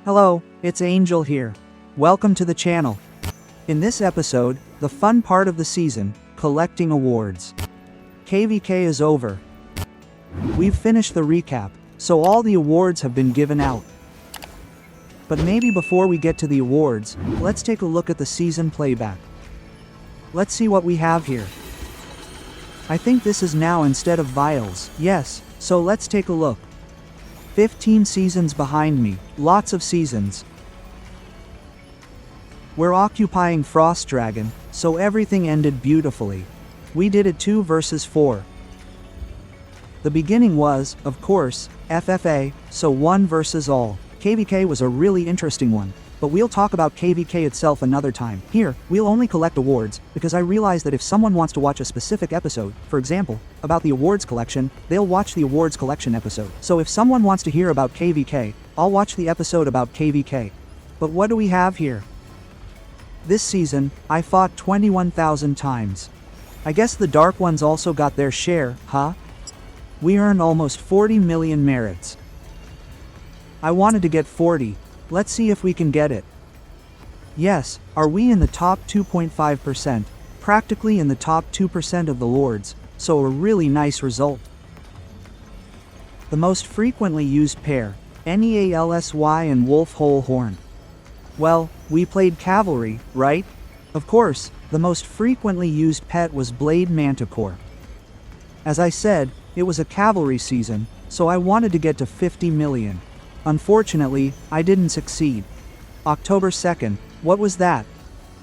Hello, it's Angel here. Welcome to the channel. In this episode, the fun part of the season, collecting awards. KVK is over. We've finished the recap, so all the awards have been given out. But maybe before we get to the awards, let's take a look at the season playback. Let's see what we have here. I think this is now instead of vials, yes, so let's take a look. 15 seasons behind me, lots of seasons. We're occupying Frost Dragon, so everything ended beautifully. We did it 2 versus 4. The beginning was, of course, FFA, so 1 versus all. KVK was a really interesting one, but we'll talk about KVK itself another time. Here, we'll only collect awards, because I realize that if someone wants to watch a specific episode, for example, about the awards collection, they'll watch the awards collection episode. So if someone wants to hear about KVK, I'll watch the episode about KVK. But what do we have here? This season, I fought 21,000 times. I guess the Dark Ones also got their share, huh? We earned almost 40 million merits. I wanted to get 40. Let's see if we can get it. Yes, are we in the top 2.5%, practically in the top 2% of the Lords, so a really nice result. The most frequently used pair, Nealsy and Wolf Hole Horn. Well, we played Cavalry, right? Of course, the most frequently used pet was Blade Manticore. As I said, it was a Cavalry season, so I wanted to get to 50 million. Unfortunately, I didn't succeed. October 2nd, what was that?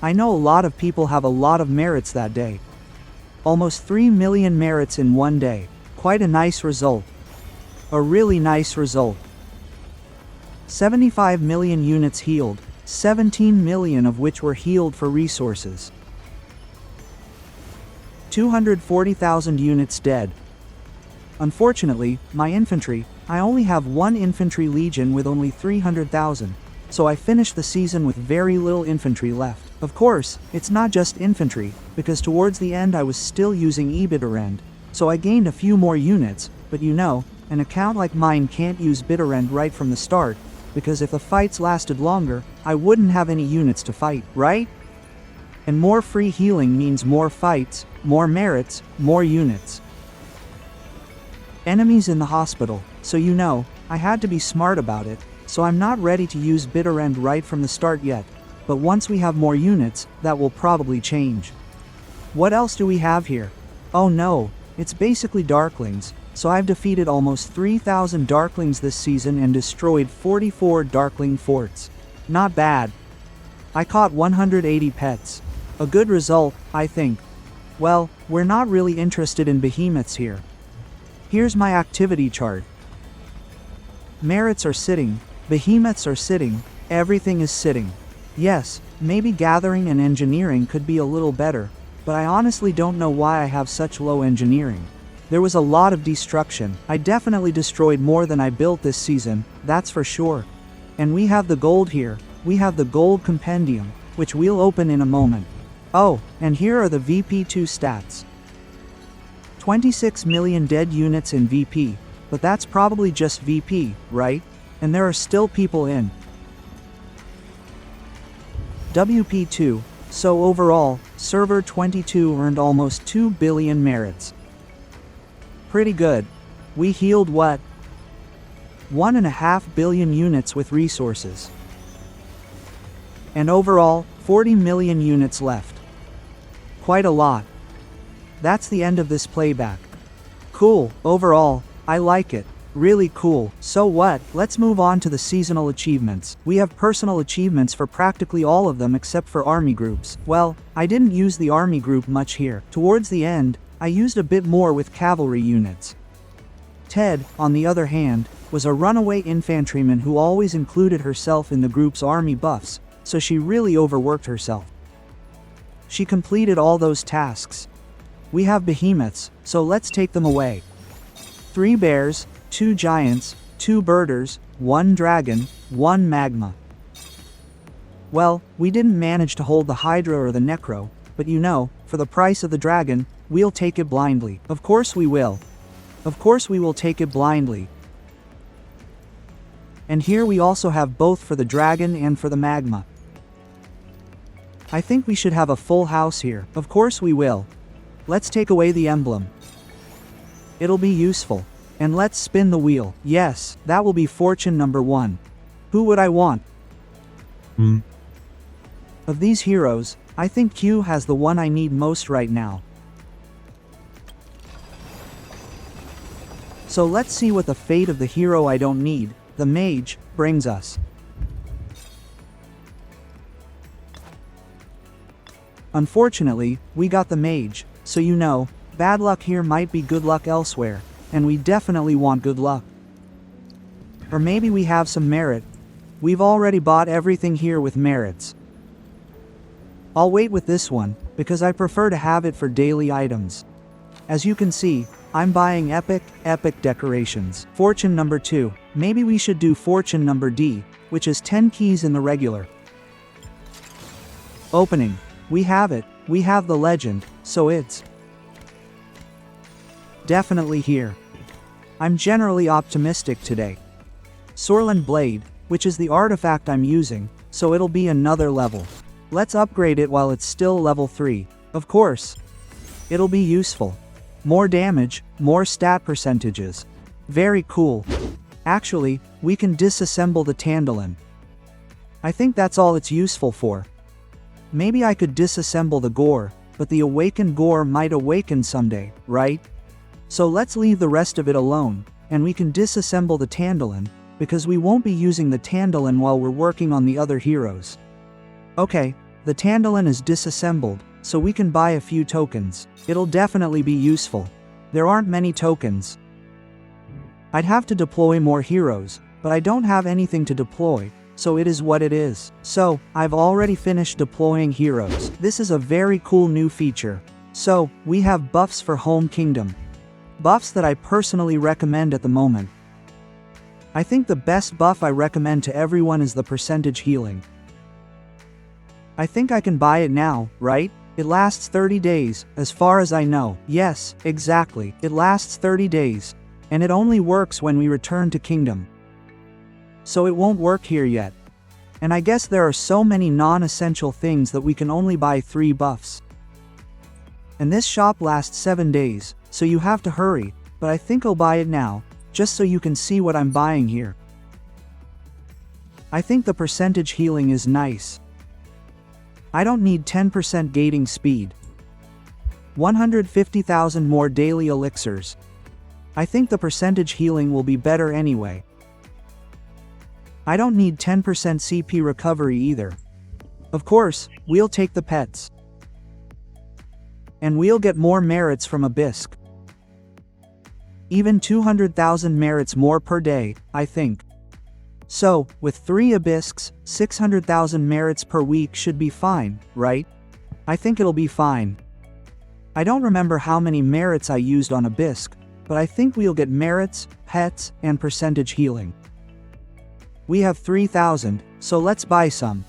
I know a lot of people have a lot of merits that day. Almost 3 million merits in one day. Quite a nice result. A really nice result. 75 million units healed, 17 million of which were healed for resources. 240,000 units dead. Unfortunately, my infantry, I only have 1 infantry legion with only 300,000, so I finished the season with very little infantry left. Of course, it's not just infantry, because towards the end I was still using Bitterend, so I gained a few more units, but you know, an account like mine can't use Bitterend right from the start, because if the fights lasted longer, I wouldn't have any units to fight, right? And more free healing means more fights, more merits, more units. Enemies in the hospital, so you know, I had to be smart about it, so I'm not ready to use Bitterend right from the start yet, but once we have more units, that will probably change. What else do we have here? Oh no, it's basically Darklings, so I've defeated almost 3,000 Darklings this season and destroyed 44 Darkling forts. Not bad. I caught 180 pets. A good result, I think. Well, we're not really interested in behemoths here. Here's my activity chart. Merits are sitting, behemoths are sitting, everything is sitting. Yes, maybe gathering and engineering could be a little better, but I honestly don't know why I have such low engineering. There was a lot of destruction. I definitely destroyed more than I built this season, that's for sure. And we have the gold here, we have the gold compendium, which we'll open in a moment. Oh, and here are the VP2 stats. 26 million dead units in VP, but that's probably just VP, right? And there are still people in WP2, so overall, Server 22 earned almost 2 billion merits. Pretty good. We healed what? 1.5 billion units with resources. And overall, 40 million units left. Quite a lot. That's the end of this playback. Cool, overall, I like it. Really cool. So what? Let's move on to the seasonal achievements. We have personal achievements for practically all of them except for army groups. Well, I didn't use the army group much here. Towards the end, I used a bit more with cavalry units. Ted, on the other hand, was a runaway infantryman who always included herself in the group's army buffs, so she really overworked herself. She completed all those tasks. We have behemoths, so let's take them away. 3 bears, 2 giants, 2 birders, 1 dragon, 1 magma. Well, we didn't manage to hold the Hydra or the Necro, but you know, for the price of the dragon, we'll take it blindly. Of course we will. Of course we will take it blindly. And here we also have both for the dragon and for the magma. I think we should have a full house here. Of course we will. Let's take away the emblem. It'll be useful. And let's spin the wheel. Yes, that will be fortune number 1. Who would I want? Of these heroes, I think Q has the one I need most right now. So let's see what the fate of the hero I don't need, the mage, brings us. Unfortunately, we got the mage, so you know, bad luck here might be good luck elsewhere, and we definitely want good luck. Or maybe we have some merit. We've already bought everything here with merits. I'll wait with this one, because I prefer to have it for daily items. As you can see, I'm buying epic decorations. Fortune number 2. Maybe we should do fortune number D, which is 10 keys in the regular. Opening. We have it, we have the legend, so it's definitely here. I'm generally optimistic today. Sorlin Blade, which is the artifact I'm using, so it'll be another level. Let's upgrade it while it's still level 3. Of course. It'll be useful. More damage, more stat percentages. Very cool. Actually, we can disassemble the Tandalin. I think that's all it's useful for. Maybe I could disassemble the gore, but the awakened gore might awaken someday, right? So let's leave the rest of it alone, and we can disassemble the Tandalin, because we won't be using the Tandalin while we're working on the other heroes. Okay, the Tandalin is disassembled, so we can buy a few tokens. It'll definitely be useful. There aren't many tokens. I'd have to deploy more heroes, but I don't have anything to deploy, so it is what it is. So, I've already finished deploying heroes. This is a very cool new feature. So, we have buffs for Home Kingdom. Buffs that I personally recommend at the moment. I think the best buff I recommend to everyone is the percentage healing. I think I can buy it now, right? It lasts 30 days, as far as I know. Yes, exactly, it lasts 30 days. And it only works when we return to Kingdom. So it won't work here yet. And I guess there are so many non-essential things that we can only buy 3 buffs. And this shop lasts 7 days, so you have to hurry, but I think I'll buy it now, just so you can see what I'm buying here. I think the percentage healing is nice. I don't need 10% gating speed. 150,000 more daily elixirs. I think the percentage healing will be better anyway. I don't need 10% CP recovery either. Of course, we'll take the pets. And we'll get more merits from Abysk. Even 200,000 merits more per day, I think. So, with 3 Abysks, 600,000 merits per week should be fine, right? I think it'll be fine. I don't remember how many merits I used on Abysk, but I think we'll get merits, pets, and percentage healing. We have 3,000, so let's buy some.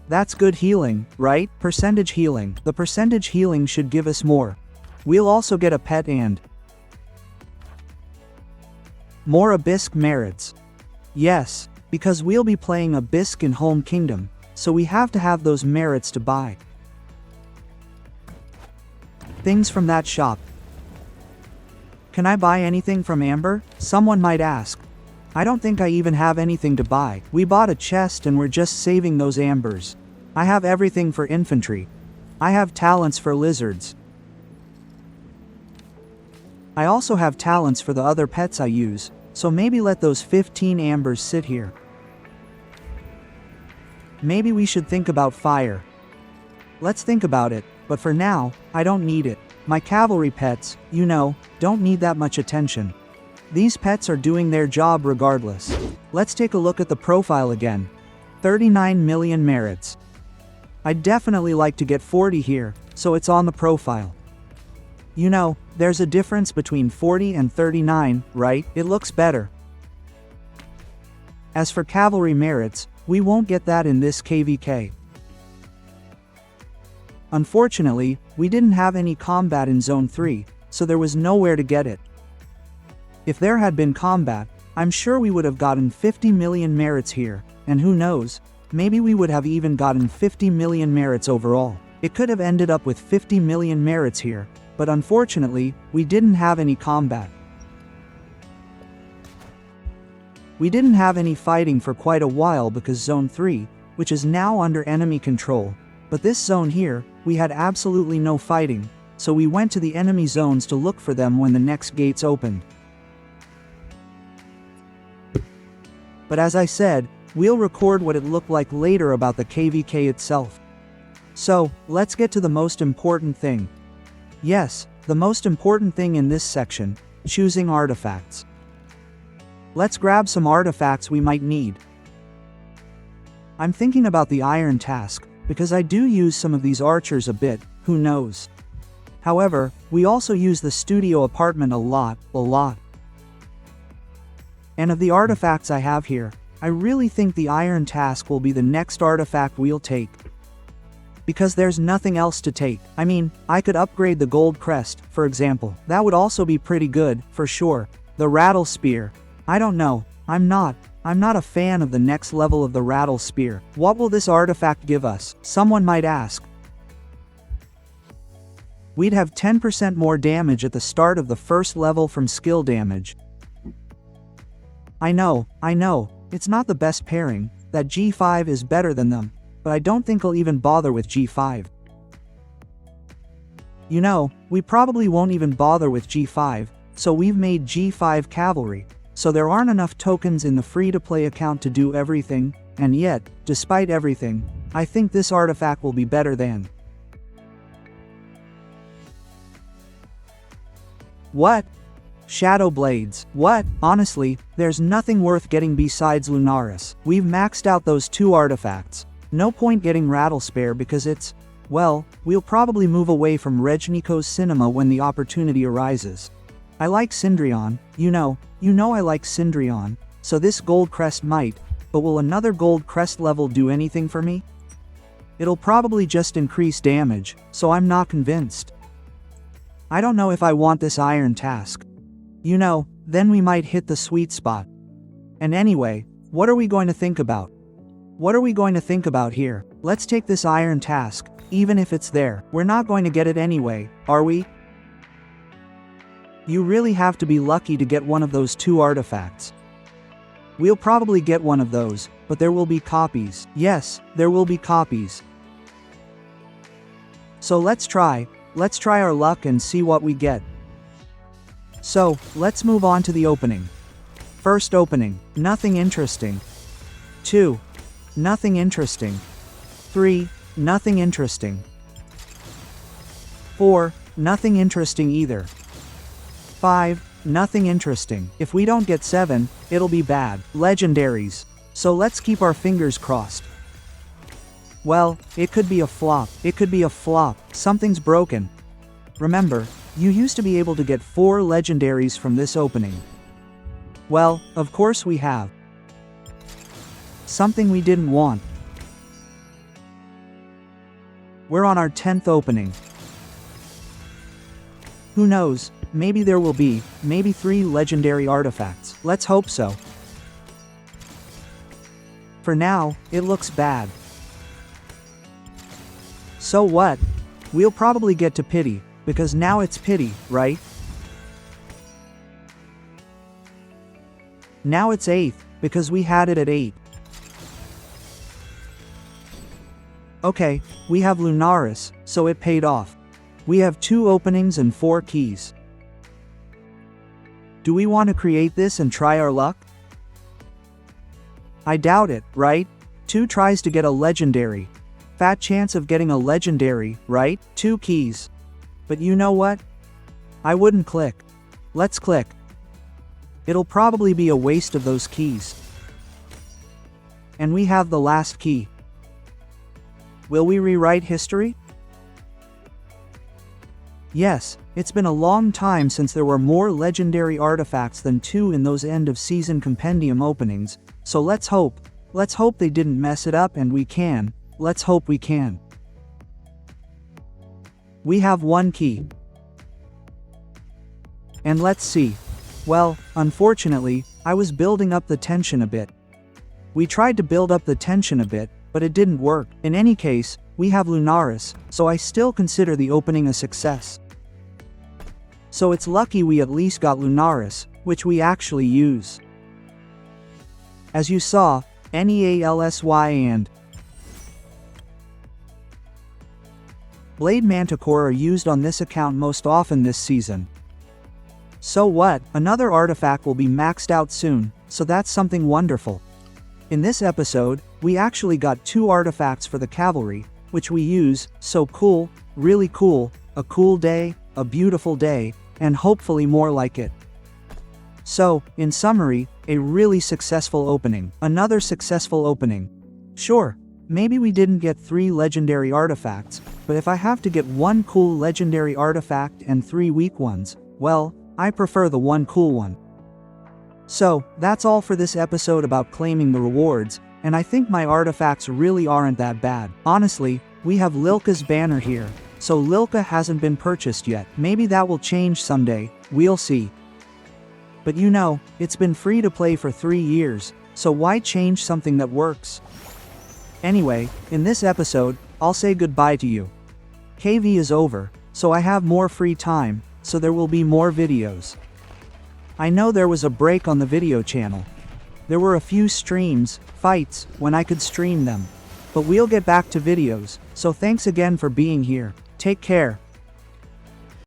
That's good healing, right? Percentage healing. The percentage healing should give us more. We'll also get a pet and more Abysk merits. Yes, because we'll be playing Abysk in Home Kingdom, so we have to have those merits to buy. Things from that shop. Can I buy anything from Amber? Someone might ask. I don't think I even have anything to buy. We bought a chest and we're just saving those ambers. I have everything for infantry. I have talents for lizards. I also have talents for the other pets I use, so maybe let those 15 ambers sit here. Maybe we should think about fire. Let's think about it, but for now, I don't need it. My cavalry pets, you know, don't need that much attention. These pets are doing their job regardless. Let's take a look at the profile again. 39 million merits. I'd definitely like to get 40 here, so it's on the profile. You know, there's a difference between 40 and 39, right? It looks better. As for cavalry merits, we won't get that in this KVK. Unfortunately, we didn't have any combat in Zone 3, so there was nowhere to get it. If there had been combat, I'm sure we would have gotten 50 million merits here, and who knows, maybe we would have even gotten 50 million merits overall. It could have ended up with 50 million merits here, but unfortunately, we didn't have any combat. We didn't have any fighting for quite a while because Zone 3, which is now under enemy control, but this zone here, we had absolutely no fighting, so we went to the enemy zones to look for them when the next gates opened. But as I said, we'll record what it looked like later about the KVK itself. So, let's get to the most important thing. Yes, the most important thing in this section, choosing artifacts. Let's grab some artifacts we might need. I'm thinking about the iron task, because I do use some of these archers a bit, who knows. However, we also use the studio apartment a lot. And of the artifacts I have here, I really think the iron task will be the next artifact we'll take. Because there's nothing else to take. I mean, I could upgrade the gold crest, for example. That would also be pretty good, for sure. The rattle spear. I don't know. I'm not a fan of the next level of the rattle spear. What will this artifact give us? Someone might ask. We'd have 10% more damage at the start of the first level from skill damage. I know, it's not the best pairing, that G5 is better than them, but I don't think I'll even bother with G5. You know, we probably won't even bother with G5, so we've made G5 cavalry, so there aren't enough tokens in the free-to-play account to do everything, and yet, despite everything, I think this artifact will be better than. What? Shadow Blades. What? Honestly, there's nothing worth getting besides Lunaris. We've maxed out those two artifacts. No point getting Rattlespare because it's, well, we'll probably move away from Regnico's cinema when the opportunity arises. I like Cindrion, you know I like Cindrion, so this gold crest might, but will another gold crest level do anything for me? It'll probably just increase damage, so I'm not convinced. I don't know if I want this iron task. You know, then we might hit the sweet spot. And anyway, what are we going to think about? What are we going to think about here? Let's take this iron task, even if it's there. We're not going to get it anyway, are we? You really have to be lucky to get one of those two artifacts. We'll probably get one of those, but there will be copies. Yes, there will be copies. So let's try our luck and see what we get. So, let's move on to the opening. First opening, nothing interesting. 2. Nothing interesting. 3. Nothing interesting. 4. Nothing interesting either. 5. Nothing interesting. If we don't get 7, it'll be bad. Legendaries. So let's keep our fingers crossed. Well, it could be a flop. Something's broken. Remember, you used to be able to get 4 legendaries from this opening. Well, of course we have. Something we didn't want. We're on our 10th opening. Who knows, maybe there will be, maybe 3 legendary artifacts. Let's hope so. For now, it looks bad. So what? We'll probably get to pity, because now it's pity, right? Now it's 8th, because we had it at 8. Okay, we have Lunaris, so it paid off. We have 2 openings and 4 keys. Do we want to create this and try our luck? I doubt it, right? 2 tries to get a legendary. Fat chance of getting a legendary, right? 2 keys. But you know what? I wouldn't click. Let's click. It'll probably be a waste of those keys. And we have the last key. Will we rewrite history? Yes, it's been a long time since there were more legendary artifacts than 2 in those end-of-season Compendium openings, so let's hope they didn't mess it up and we can. Let's hope we can. We have 1 key. And let's see. Well, unfortunately, I was building up the tension a bit. We tried to build up the tension a bit, but it didn't work. In any case, we have Lunaris, so I still consider the opening a success. So it's lucky we at least got Lunaris, which we actually use. As you saw, NEALSY and Blade Manticore are used on this account most often this season. So what, another artifact will be maxed out soon, so that's something wonderful. In this episode, we actually got 2 artifacts for the cavalry, which we use, so cool, really cool, a cool day, a beautiful day, and hopefully more like it. So, in summary, a really successful opening. Another successful opening. Sure, maybe we didn't get 3 legendary artifacts, but if I have to get 1 cool legendary artifact and 3 weak ones, well, I prefer the 1 cool one. So, that's all for this episode about claiming the rewards, and I think my artifacts really aren't that bad. Honestly, we have Lilka's banner here, so Lilka hasn't been purchased yet. Maybe that will change someday, we'll see. But you know, it's been free to play for 3 years, so why change something that works? Anyway, in this episode, I'll say goodbye to you. KV is over, so I have more free time, so there will be more videos. I know there was a break on the video channel. There were a few streams, fights, when I could stream them. But we'll get back to videos, so thanks again for being here. Take care.